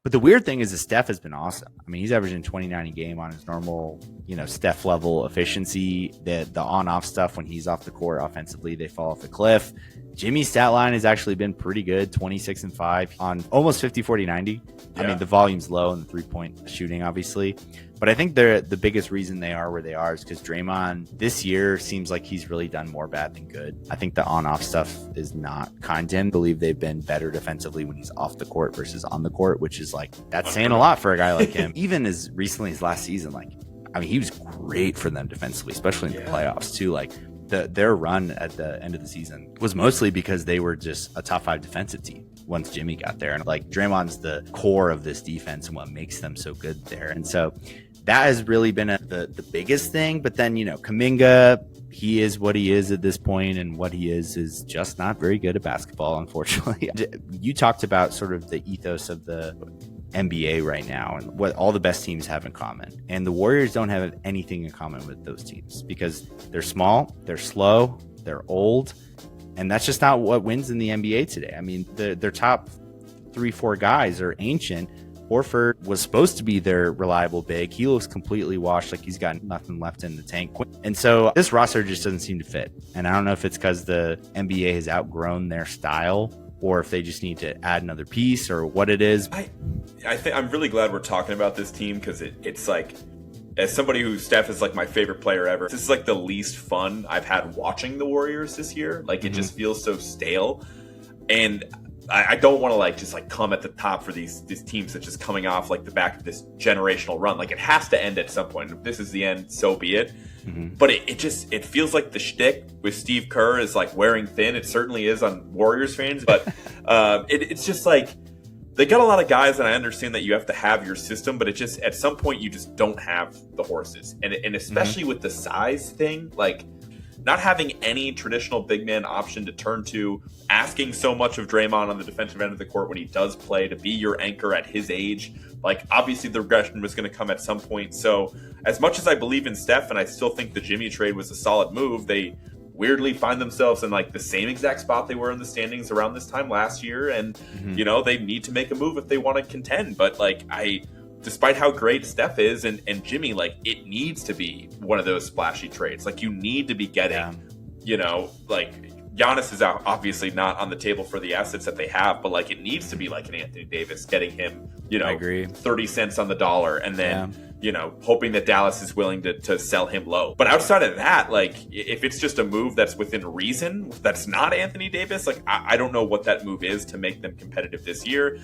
But the weird thing is that Steph has been awesome. I mean, he's averaging 29 a game on his normal, Steph level efficiency. The on-off stuff when he's off the court offensively, they fall off the cliff. Jimmy's stat line has actually been pretty good, 26 and 5 on almost 50, 40, 90. Yeah. I mean, the volume's low and the three-point shooting, obviously. But I think the biggest reason they are where they are is because Draymond this year seems like he's really done more bad than good. I think the on-off stuff is not kind to him. I believe they've been better defensively when he's off the court versus on the court, which is that's saying a lot for a guy like him. Even as recently as last season, he was great for them defensively, especially in the playoffs too. Their run at the end of the season was mostly because they were just a top 5 defensive team once Jimmy got there. And Draymond's the core of this defense and what makes them so good there. And so that has really been the biggest thing. But then, Kuminga, he is what he is at this point, and what he is just not very good at basketball, unfortunately. You talked about sort of the ethos of the NBA right now and what all the best teams have in common. And the Warriors don't have anything in common with those teams because they're small, they're slow, they're old, and that's just not what wins in the NBA today. I mean, their top 3-4 guys are ancient. Horford was supposed to be their reliable big. He looks completely washed, like he's got nothing left in the tank. And so this roster just doesn't seem to fit. And I don't know if it's because the NBA has outgrown their style or if they just need to add another piece or what it is. I'm really glad we're talking about this team because it's as somebody who Steph is my favorite player ever, this is the least fun I've had watching the Warriors this year. It just feels so stale. And I don't want to just come at the top for these teams that's just coming off the back of this generational run. It has to end at some point. If this is the end, so be it. Mm-hmm. But it feels like the shtick with Steve Kerr is wearing thin. It certainly is on Warriors fans, but it's just they got a lot of guys, and I understand that you have to have your system, but it just at some point you just don't have the horses, and especially with the size thing, not having any traditional big man option to turn to, asking so much of Draymond on the defensive end of the court when he does play to be your anchor at his age. Obviously the regression was going to come at some point. So as much as I believe in Steph, and I still think the Jimmy trade was a solid move, they weirdly find themselves in the same exact spot they were in the standings around this time last year. And, they need to make a move if they want to contend. But despite how great Steph is and Jimmy, it needs to be one of those splashy trades. You need to be getting, Giannis is obviously not on the table for the assets that they have, but it needs to be an Anthony Davis, getting him, I agree. 30 cents on the dollar, and then, hoping that Dallas is willing to sell him low. But outside of that, if it's just a move that's within reason, that's not Anthony Davis, I don't know what that move is to make them competitive this year.